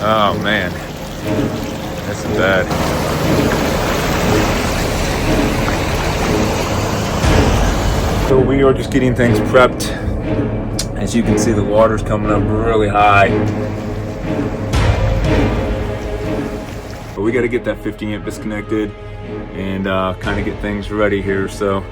Oh man, this is bad. So we are just getting things prepped. As you can see, the water's coming up really high. But we got to get that 50 amp disconnected and kind of get things ready here. So.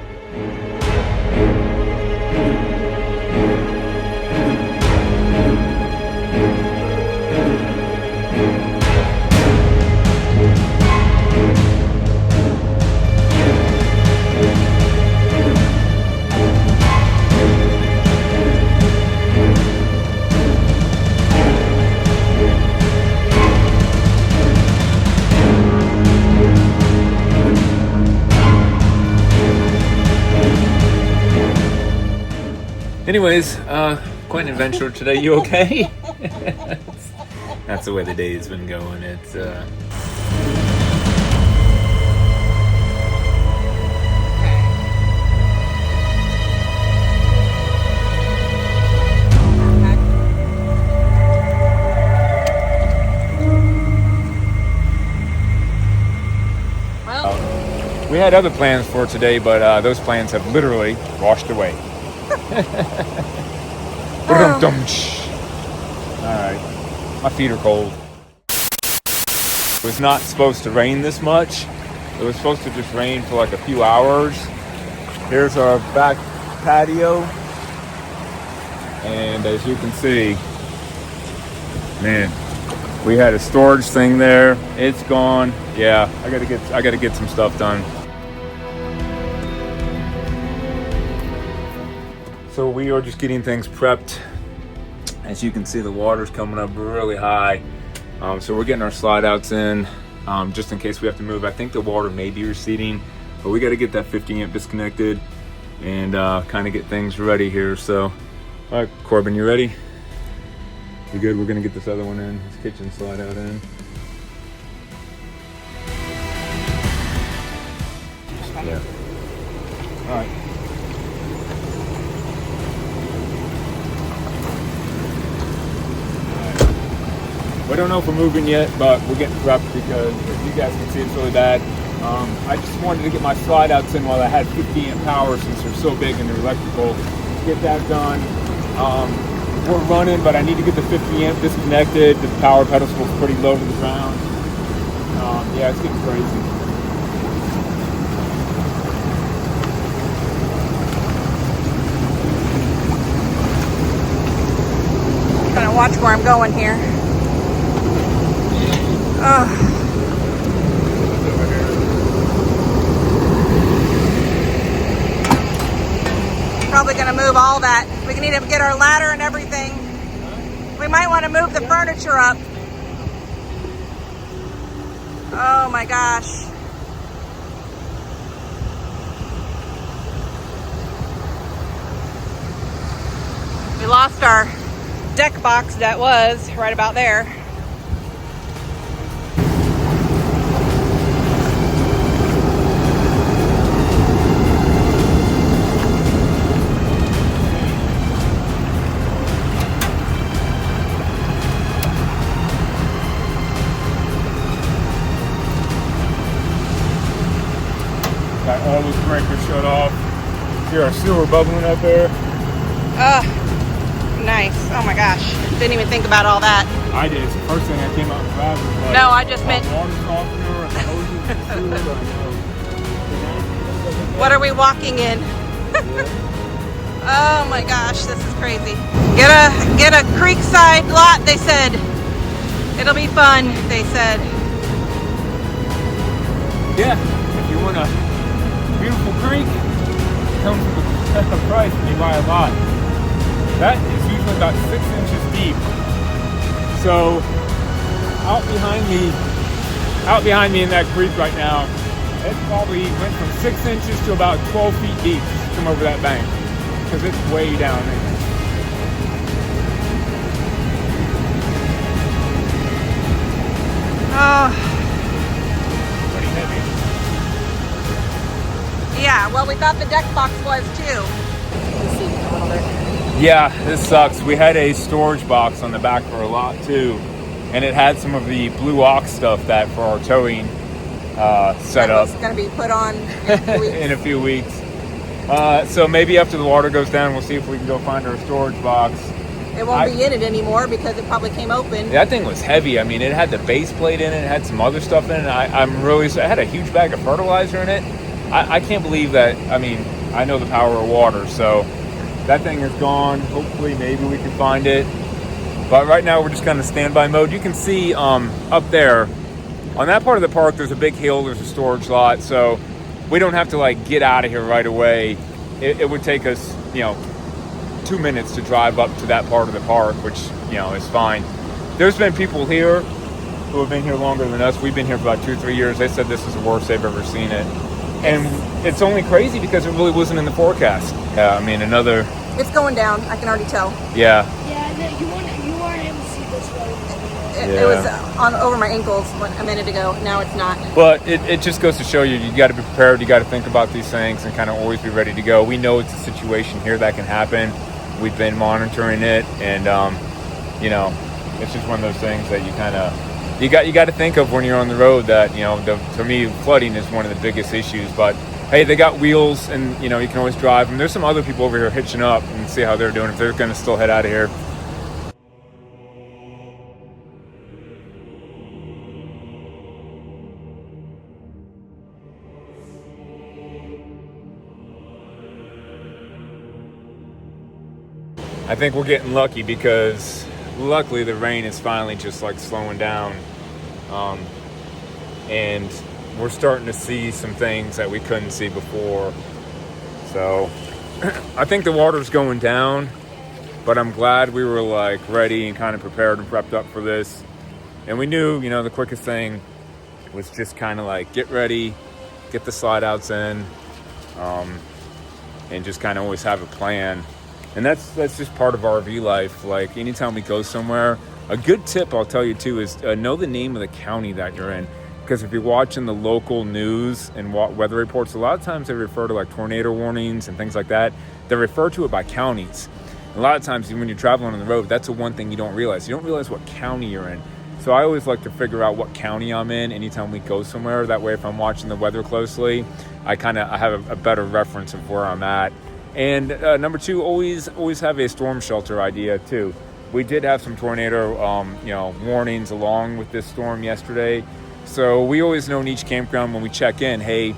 Anyways, quite an adventure today. You okay? That's the way the day's been going. It's we had other plans for today, but those plans have literally washed away. Alright, my feet are cold. It was not supposed to rain this much. It was supposed to just rain for like a few hours. Here's our back patio. And as you can see, man, we had a storage thing there. It's gone. Yeah, I gotta get some stuff done. So we are just getting things prepped. As you can see, the water's coming up really high. So we're getting our slide outs in just in case we have to move. I think the water may be receding, but we got to get that 50 amp disconnected and kind of get things ready here. So, all right, Corbin, you ready? You good? We're gonna get this other one in, this kitchen slide out in. Yeah. All right. We don't know if we're moving yet, but we're getting prepped because as you guys can see, it's really bad. I just wanted to get my slide outs in while I had 50 amp power since they're so big and they're electrical. Get that done. We're running, but I need to get the 50 amp disconnected. The power pedestal's pretty low to the ground. Yeah, it's getting crazy. Trying to watch where I'm going here. Probably gonna move all that. We need to get our ladder and everything. We might want to move the furniture up. Oh my gosh. We lost our deck box that was right about there. Got all those breakers shut off. See our sewer bubbling up there. Nice. Oh my gosh. Didn't even think about all that. I did. It's the first thing I came out and grabbed was like, no, I just meant water softener and hoses and sewer. What are we walking in? Oh my gosh, this is crazy. Get a creekside lot, they said. It'll be fun, they said. Yeah, if you want a beautiful creek, come for the price and you buy a lot. That is usually about 6 inches deep. So out behind me in that creek right now, it probably went from 6 inches to about 12 feet deep to come over that bank because it's way down there. Pretty heavy. Yeah, well, we thought the deck box was too. Yeah, this sucks. We had a storage box on the back of our lot too, and it had some of the blue ox stuff that for our towing setup. It's going to be put on in a few weeks. In a few weeks. So maybe after the water goes down, we'll see if we can go find our storage box. It won't be in it anymore because it probably came open. That thing was heavy. I mean, it had the base plate in it. It had some other stuff in it. It had a huge bag of fertilizer in it. I can't believe that. I mean, I know the power of water, so that thing is gone. Hopefully, maybe we can find it. But right now, we're just kind of standby mode. You can see up there, on that part of the park, there's a big hill. There's a storage lot, so we don't have to like get out of here right away. It would take us, 2 minutes to drive up to that part of the park, which, is fine. There's been people here who have been here longer than us. We've been here for about 2 or 3 years. They said this is the worst they've ever seen it. And it's only crazy because it really wasn't in the forecast. It's going down. I can already tell. Yeah. Yeah, you weren't able to see this road. It was over my ankles a minute ago. Now it's not. But it just goes to show you got to be prepared. You got to think about these things and kind of always be ready to go. We know it's a situation here that can happen. We've been monitoring it, and it's just one of those things that you got to think of when you're on the road. That to me, flooding is one of the biggest issues. But hey, they got wheels, and you can always drive them. There's some other people over here hitching up and see how they're doing if they're going to still head out of here. I think we're getting lucky because luckily the rain is finally just like slowing down, and we're starting to see some things that we couldn't see before. So I think the water's going down, but I'm glad we were like ready and kind of prepared and prepped up for this. And we knew, the quickest thing was just kind of like get ready, get the slide outs in, and just kind of always have a plan. And that's just part of RV life. Like anytime we go somewhere, a good tip I'll tell you too is know the name of the county that you're in. Because if you're watching the local news and weather reports, a lot of times they refer to like tornado warnings and things like that. They refer to it by counties. A lot of times when you're traveling on the road, that's the one thing you don't realize. You don't realize what county you're in. So I always like to figure out what county I'm in anytime we go somewhere. That way if I'm watching the weather closely, I have a better reference of where I'm at. And number two, always have a storm shelter idea too. We did have some tornado, warnings along with this storm yesterday. So we always know in each campground when we check in, hey,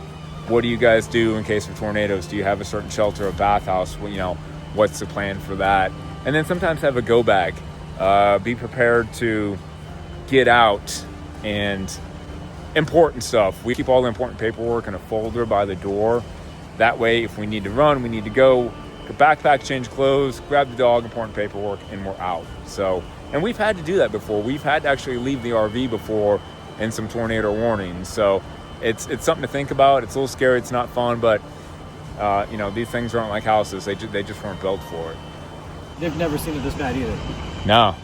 what do you guys do in case of tornadoes? Do you have a certain shelter, a bathhouse? What's the plan for that? And then sometimes have a go bag. Be prepared to get out and important stuff. We keep all the important paperwork in a folder by the door. That way, if we need to run, we need to go, backpack, change clothes, grab the dog, important paperwork, and we're out. So, and we've had to do that before. We've had to actually leave the RV before in some tornado warnings. So it's something to think about. It's a little scary. It's not fun, but these things aren't like houses. They just weren't built for it. They've never seen it this bad either. No.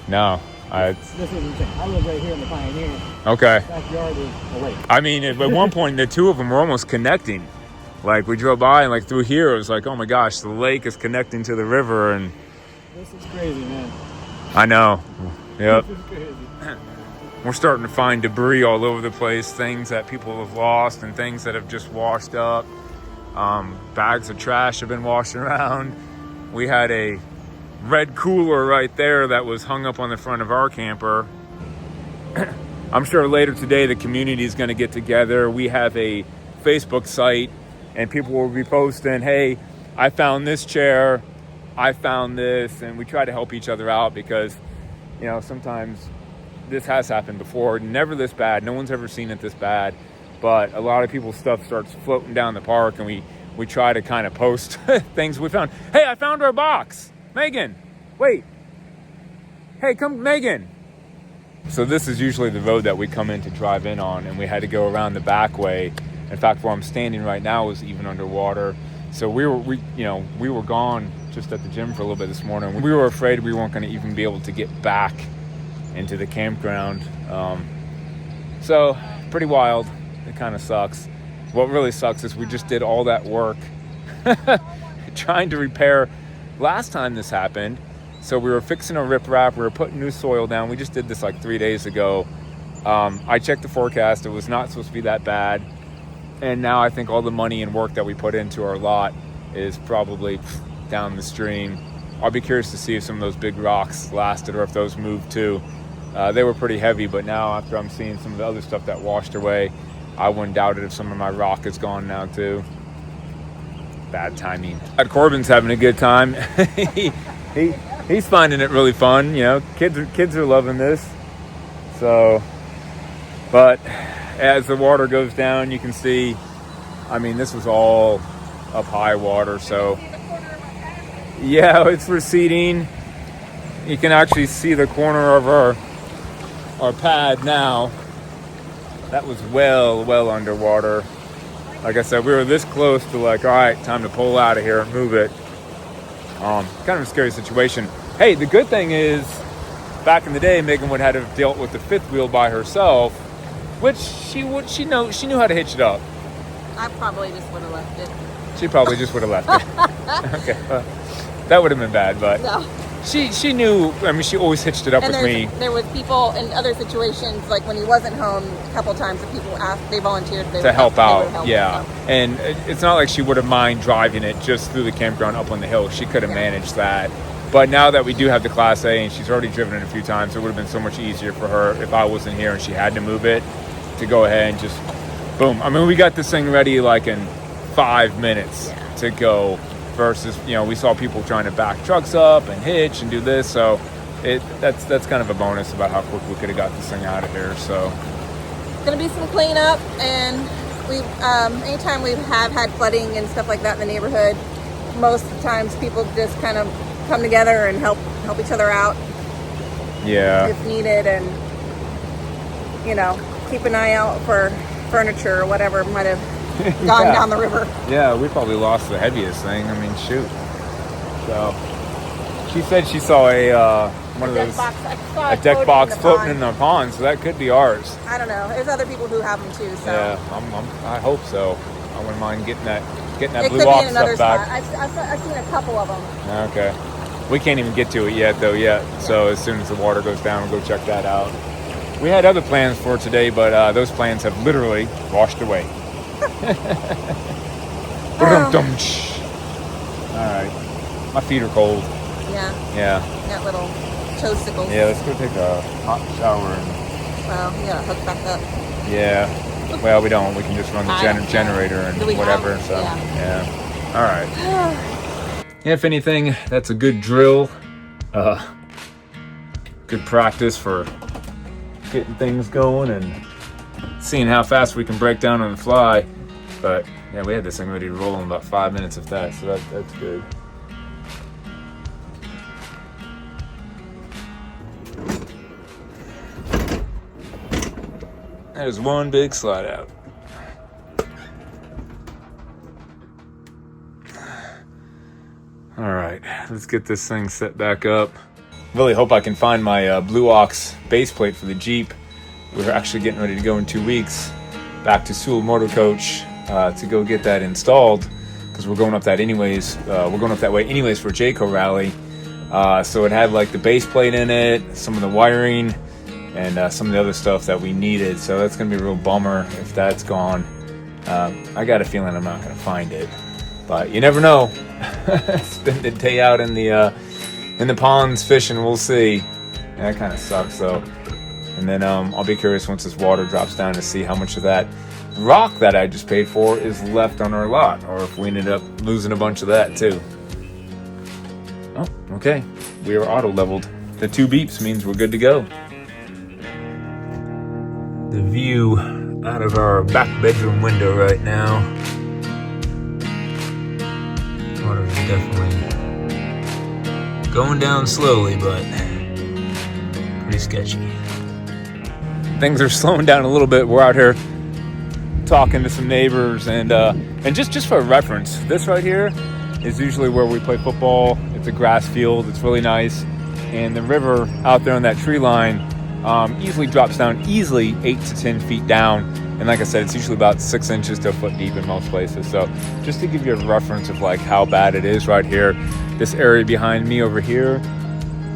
This is insane. I live right here in the Pioneer. Okay. Backyard is a lake. I mean, at one point, the two of them were almost connecting. Like we drove by and like through here, it was like, oh my gosh, the lake is connecting to the river, and this is crazy, man. I know. Yep. This is crazy. We're starting to find debris all over the place, things that people have lost and things that have just washed up. Bags of trash have been washing around. We had a red cooler right there that was hung up on the front of our camper. I'm sure later today the community is going to get together. We have a Facebook site, and people will be posting, hey, I found this chair, I found this, and we try to help each other out because, sometimes this has happened before. Never this bad. No one's ever seen it this bad. But a lot of people's stuff starts floating down the park, and we try to kind of post things we found. Hey, I found our box. Megan, wait. Hey, come, Megan. So this is usually the road that we come in to drive in on, and we had to go around the back way. In fact, where I'm standing right now is even underwater. So we were gone just at the gym for a little bit this morning. We were afraid we weren't going to even be able to get back into the campground. So pretty wild. It kind of sucks. What really sucks is we just did all that work trying to repair. Last time this happened, So we were fixing a riprap. We were putting new soil down. We just did this like 3 days ago. I checked the forecast. It was not supposed to be that bad. And now I think all the money and work that we put into our lot is probably down the stream. I'll be curious to see if some of those big rocks lasted or if those moved too. They were pretty heavy, but now after I'm seeing some of the other stuff that washed away, I wouldn't doubt it if some of my rock is gone now too. Bad timing. Corbin's having a good time. He's finding it really fun. You know, kids are loving this. So, but as the water goes down, you can see, I mean, this was all up high water. So, yeah, it's receding. You can actually see the corner of our pad now. That was well underwater. Like I said, we were this close to like, all right, time to pull out of here and move it. Kind of a scary situation. Hey, the good thing is, back in the day, Megan would have dealt with the fifth wheel by herself, which she knew how to hitch it up. I probably just would have left it. She probably just would have left it. Okay, well, that would have been bad, but No. she knew. I mean, she always hitched it up And with me. there was people in other situations, like when he wasn't home, a couple times, that people asked, they volunteered To help out, help yeah. out. And it's not like she would have mind driving it just through the campground up on the hill. She could have managed that. But now that we do have the Class A and she's already driven it a few times, it would have been so much easier for her if I wasn't here and she had to move it, to go ahead and just boom. I mean, we got this thing ready like in 5 minutes to go, versus, you know, we saw people trying to back trucks up and hitch and do this. So that's kind of a bonus about how quick we could have got this thing out of here. So Gonna be some cleanup, and we anytime we have had flooding and stuff like that in the neighborhood, most of the times people just kind of come together and help each other out yeah. if needed, and you know, keep an eye out for furniture or whatever might have gone Yeah. down the river. Yeah, we probably lost the heaviest thing. I mean, shoot. So she said she saw one of those a deck box floating in the pond, so that could be ours. I don't know. There's other people who have them too. So Yeah, I hope so. I wouldn't mind getting that it blue could ox be in another stuff spot. back. I've seen a couple of them. Okay. We can't even get to it yet, though, So as soon as the water goes down, we'll go check that out. We had other plans for today, but those plans have literally washed away. All right. My feet are cold. Yeah. Yeah. Got little toasticles. Yeah, let's go take a hot shower. Well, you gotta hook back up. Yeah. Well, we don't. We can just run the I don't know. generator and Do we whatever. have- So, yeah. All right. If anything, that's a good drill. Good practice for getting things going and seeing how fast we can break down on the fly. But yeah, we had this thing ready to roll in about 5 minutes of that, so that's good. There's one big slide out. All right, let's get this thing set back up. Really hope I can find my Blue Ox base plate for the Jeep. We're actually getting ready to go in 2 weeks back to Sewell Motor Coach to go get that installed, because we're going up that anyways. We're going up that way anyways for Jayco Rally. So it had like the base plate in it, some of the wiring, and some of the other stuff that we needed. So that's gonna be a real bummer if that's gone. I got a feeling I'm not gonna find it, but you never know. Spend the day out in the ponds fishing, we'll see. Yeah, that kind of sucks though. And then I'll be curious once this water drops down to see how much of that rock that I just paid for is left on our lot, or if we ended up losing a bunch of that too. Oh, okay. We are auto leveled. The 2 beeps means we're good to go. The view out of our back bedroom window right now. Water is definitely going down slowly, but pretty sketchy. Things are slowing down a little bit. We're out here talking to some neighbors, and just for reference, this right here is usually where we play football. It's a grass field. It's really nice, and the river out there on that tree line easily drops down 8 to 10 feet down. And like I said, it's usually about 6 inches to a foot deep in most places. So just to give you a reference of like how bad it is right here, this area behind me over here,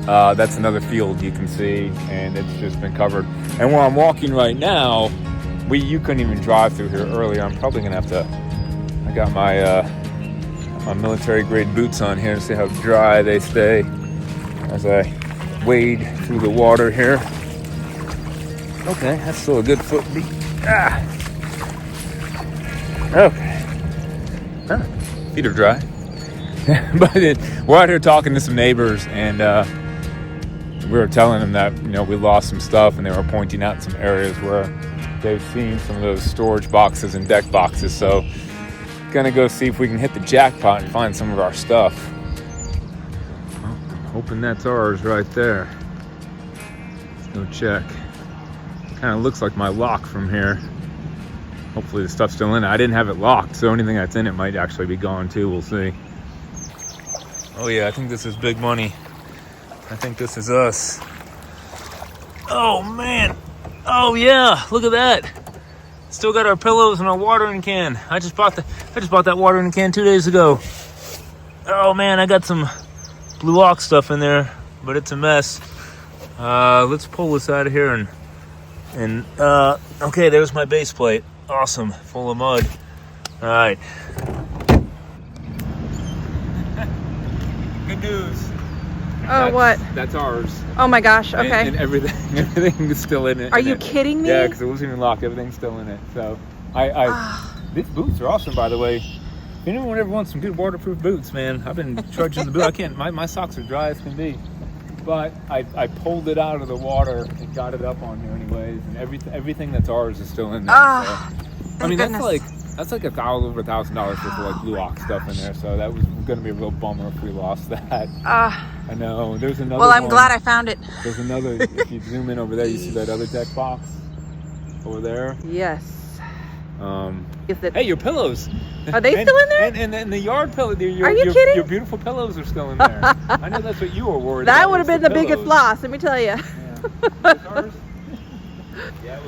That's another field you can see, and it's just been covered. And where I'm walking right now, you couldn't even drive through here earlier. I'm probably gonna have to. I got my my military grade boots on here to see how dry they stay as I wade through the water here. Okay, that's still a good foot beat. Ah. Okay. Huh. Feet are dry. But we're out here talking to some neighbors, and we were telling them that, you know, we lost some stuff, and they were pointing out some areas where they've seen some of those storage boxes and deck boxes. So gonna go see if we can hit the jackpot and find some of our stuff. Well, hoping that's ours right there. Let's go check. Kind of looks like my lock from here. Hopefully the stuff's still in it. I didn't have it locked, so anything that's in it might actually be gone too. We'll see. Oh yeah, I think this is big money. I think this is us. Oh man. Oh yeah, look at that. Still got our pillows and our watering can. I just bought that watering can 2 days ago. Oh man, I got some Blue Ox stuff in there, but it's a mess. Let's pull this out of here and okay, there's my base plate. Awesome, full of mud. All right. Good news. What? That's ours. Oh my gosh, okay. And everything is still in it. Are you kidding me? Yeah, because it wasn't even locked. Everything's still in it. So these boots are awesome, by the way. If anyone ever wants some good waterproof boots, man, I've been trudging the boot. I can't. My socks are dry as can be. But I pulled it out of the water and got it up on here anyways, and everything that's ours is still in there. So. I mean, that's like over $1,000 worth of like Blue Ox stuff in there. So that was going to be a real bummer if we lost that. I know. There's another. Well, I'm one. glad I found it. There's another. If you zoom in over there, you see that other deck box over there. Yes. Hey, your pillows. Are they still in there? And the yard pillow. Are you kidding? Your beautiful pillows are still in there. I know that's what you were worried about. That would have been the biggest loss, let me tell you. Yeah. Yeah,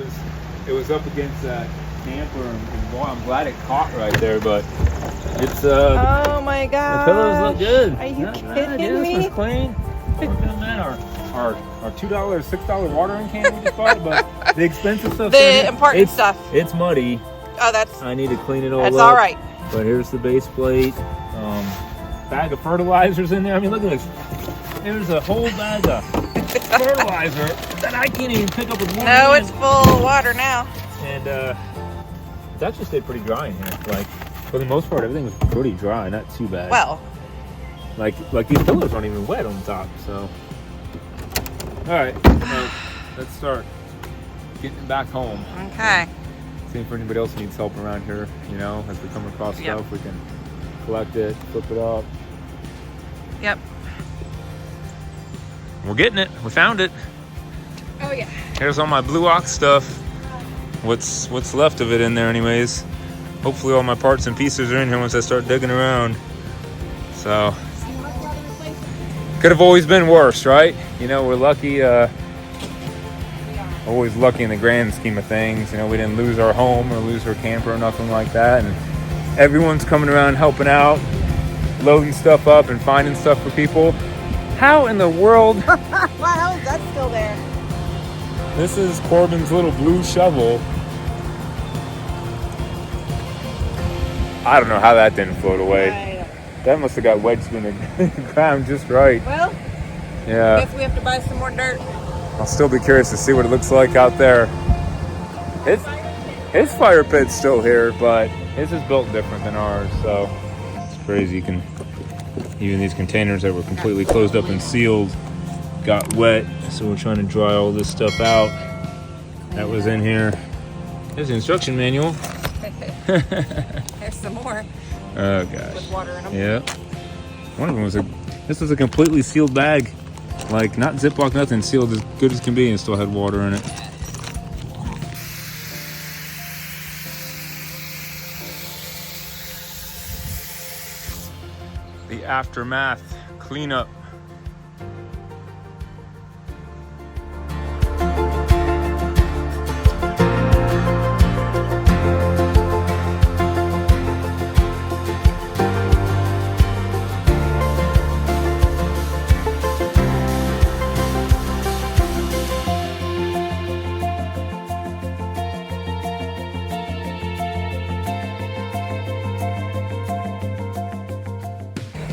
it was up against that camper, and boy, I'm glad it caught right there, but it's oh my god. The pillows look good. Are you kidding This me? was clean. Our $2, $6 watering can we just bought, but the expensive stuff. The important stuff. It's muddy. Oh, that's. I need to clean it all up. That's all right. But here's the base plate. Bag of fertilizers in there. I mean, look at this. There's a whole bag of fertilizer that I can't even pick up with one hand. No, it's full of water now. And it's actually stayed pretty dry in here. Like, for the most part, everything was pretty dry, not too bad. Well. Like these pillows aren't even wet on top, so. All right, let's start getting back home. Okay. See if anybody else needs help around here, you know, as we come across stuff, we can collect it, flip it up. Yep. We're getting it. We found it. Oh yeah. Here's all my Blue Ox stuff. What's left of it in there anyways. Hopefully all my parts and pieces are in here once I start digging around. So could have always been worse, right? You know, we're lucky, always lucky in the grand scheme of things. You know, we didn't lose our home or lose our camper or nothing like that. And everyone's coming around helping out, loading stuff up and finding stuff for people. How in the world? Why how is that still there? This is Corbin's little blue shovel. I don't know how that didn't float away. That must have got wedged in the ground just right. Well, yeah. I guess we have to buy some more dirt. I'll still be curious to see what it looks like out there. His fire pit's still here, but his is built different than ours, so it's crazy. Even these containers that were completely closed up and sealed got wet, so we're trying to dry all this stuff out that was in here. There's the instruction manual. There's some more. Oh gosh. With water in them. Yeah. One of them was this was a completely sealed bag. Like, not Ziploc, nothing, sealed as good as can be, and still had water in it. The aftermath cleanup.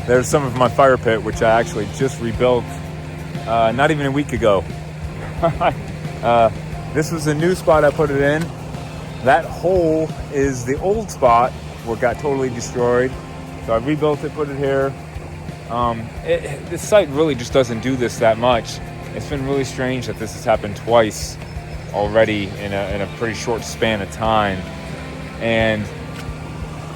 there's some of my fire pit, which I actually just rebuilt not even a week ago. This was a new spot I put it in. That hole is the old spot where it got totally destroyed. So I rebuilt it, put it here. This site really just doesn't do this that much. It's been really strange that this has happened twice already in a pretty short span of time. And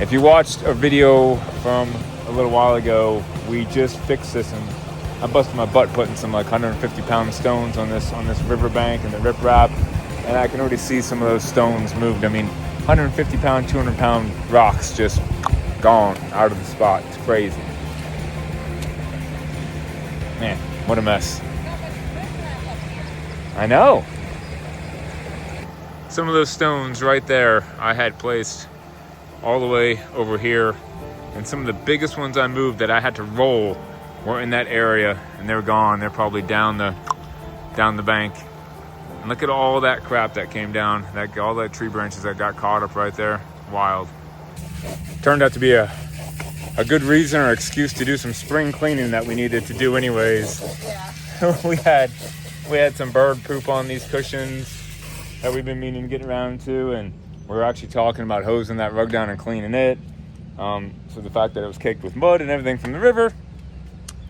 if you watched a video from a little while ago, we just fixed this, and I busted my butt putting some like 150-pound stones on this riverbank and the riprap, and I can already see some of those stones moved. I mean, 150-pound, 200-pound rocks just gone out of the spot. It's crazy. Man, what a mess. I know. Some of those stones right there I had placed all the way over here, and some of the biggest ones I moved that I had to roll were in that area, and they're gone. They're probably down the bank. And look at all that crap that came down, all that tree branches that got caught up right there. Wild. Turned out to be a good reason or excuse to do some spring cleaning that we needed to do anyways. Yeah. we had some bird poop on these cushions that we've been meaning to get around to, and we were actually talking about hosing that rug down and cleaning it. So the fact that it was caked with mud and everything from the river,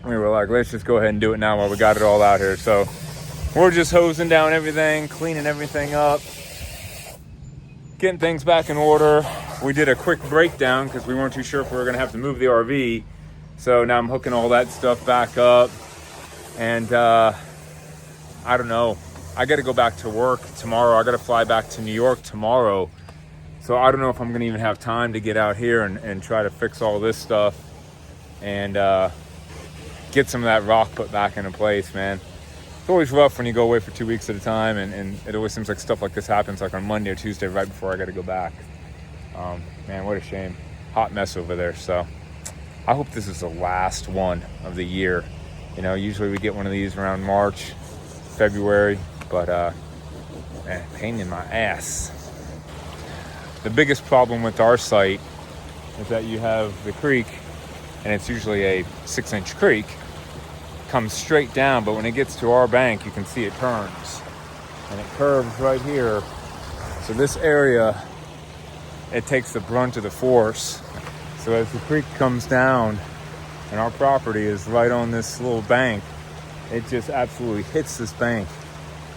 we were like, let's just go ahead and do it now while we got it all out here. So we're just hosing down everything, cleaning everything up, getting things back in order. We did a quick breakdown because we weren't too sure if we were going to have to move the RV. So now I'm hooking all that stuff back up. And I don't know. I got to go back to work tomorrow. I got to fly back to New York tomorrow. So I don't know if I'm going to even have time to get out here and try to fix all this stuff and get some of that rock put back into place, man. It's always rough when you go away for 2 weeks at a time, and it always seems like stuff like this happens like on Monday or Tuesday right before I got to go back. Man, what a shame. Hot mess over there. So I hope this is the last one of the year. You know, usually we get one of these around March, February, but man, pain in my ass. The biggest problem with our site is that you have the creek, and it's usually a 6-inch creek, comes straight down, but when it gets to our bank, you can see it turns, and it curves right here. So this area, it takes the brunt of the force. So as the creek comes down, and our property is right on this little bank, it just absolutely hits this bank,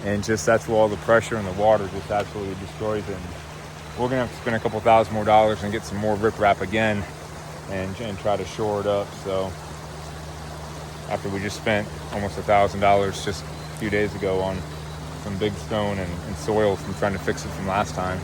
and just that's where all the pressure and the water just absolutely destroys it. We're gonna have to spend a couple $1,000 more and get some more riprap again and try to shore it up. So after we just spent almost $1,000 just a few days ago on some big stone and soil from trying to fix it from last time.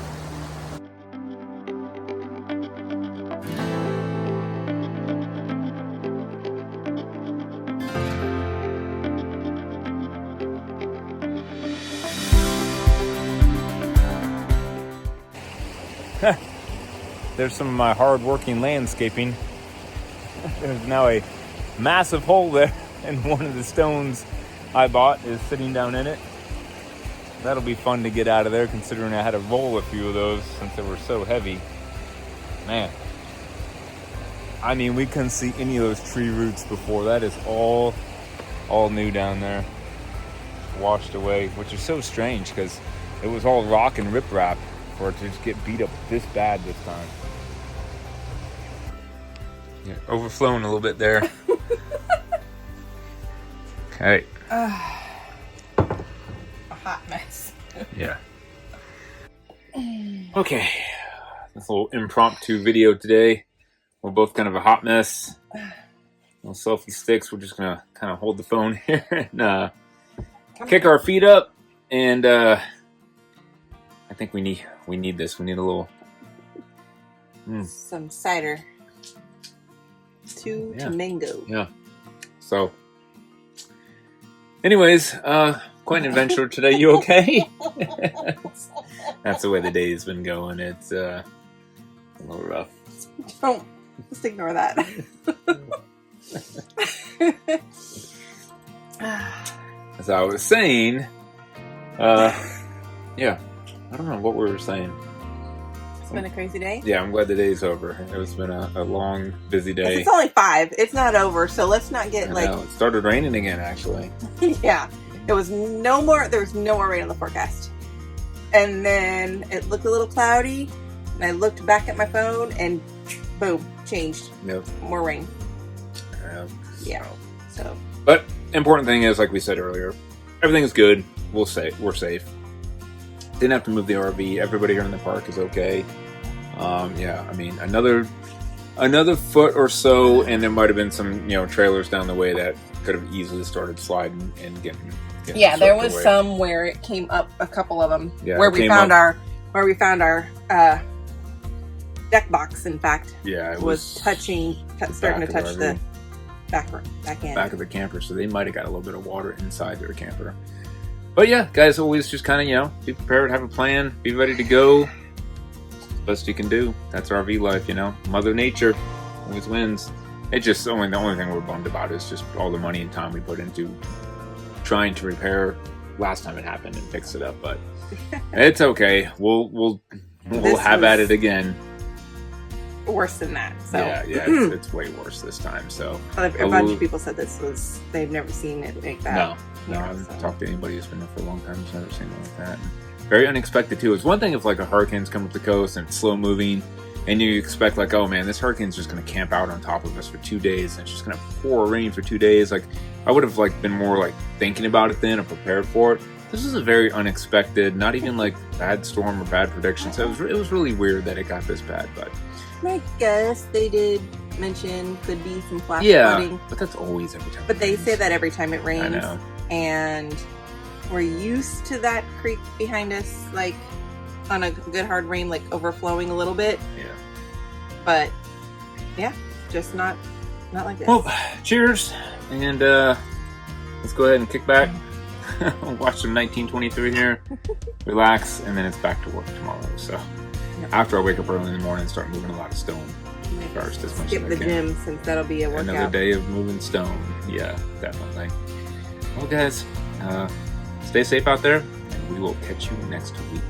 There's some of my hard-working landscaping. There's now a massive hole there, and one of the stones I bought is sitting down in it. That'll be fun to get out of there, considering I had to roll a few of those since they were so heavy. Man, I mean, we couldn't see any of those tree roots before. That is all new down there, washed away, which is so strange because it was all rock and riprap for it to just get beat up this bad this time. Yeah, overflowing a little bit there. Okay. A hot mess. Yeah. Okay. This little impromptu video today. We're both kind of a hot mess. Little selfie sticks. We're just gonna kind of hold the phone here and kick our feet up, and I think we need this. We need a little Some cider. To mango. Yeah. So anyways, quite an adventure today. You okay? That's the way the day's been going. It's a little rough. Don't just ignore that. As I was saying, yeah, I don't know what we were saying. It's been a crazy day. Yeah, I'm glad the day's over. It's been a long, busy day. It's only 5. It's not over, so let's not get I like. know. It started raining again, actually. Yeah, it was no more. There was no more rain on the forecast, and then it looked a little cloudy, and I looked back at my phone, and boom, changed. Yep. More rain. Yeah. So. But important thing is, like we said earlier, everything is good. We're safe. Didn't have to move the RV. Everybody here in the park is okay. Yeah, I mean, another foot or so, and there might have been some, trailers down the way that could have easily started sliding and getting Yeah, there was away. some where it came up, a couple of them, Yeah, where it we came found up. our deck box. In fact, Yeah, it was touching, starting to back of touch the the back end. back of the camper, so they might have got a little bit of water inside their camper. But yeah, guys, always just kind of, be prepared, have a plan, be ready to go. Best you can do. That's RV life, Mother Nature always wins. It's just the only thing we're bummed about is just all the money and time we put into trying to repair last time it happened and fix it up. But it's okay. We'll have at it again. Worse than that. So Yeah, it's way worse this time. So a bunch of people said they've never seen it like that. No, I haven't talked to anybody who's been there for a long time who's never seen it like that. Very unexpected too. It's one thing if like a hurricane's come up the coast and it's slow moving, and you expect like, oh man, this hurricane's just gonna camp out on top of us for 2 days and it's just gonna pour rain for 2 days. Like I would have like been more like thinking about it then and prepared for it. This is a very unexpected, not even like bad storm or bad prediction. So it was really weird that it got this bad, but I guess they did mention could be some flash flooding. But that's always every time. But they say that every time it rains. I know. And we're used to that creek behind us, like on a good hard rain, like overflowing a little bit. Yeah. But yeah, just not like this. Well, cheers, and let's go ahead and kick back. Watch some 1923 here, relax, and then it's back to work tomorrow. So after I wake up early in the morning and start moving a lot of stone first, as much skip as I the can. gym since that'll be a workout. Another day of moving stone. Yeah, definitely. Well, guys, stay safe out there, and we will catch you next week.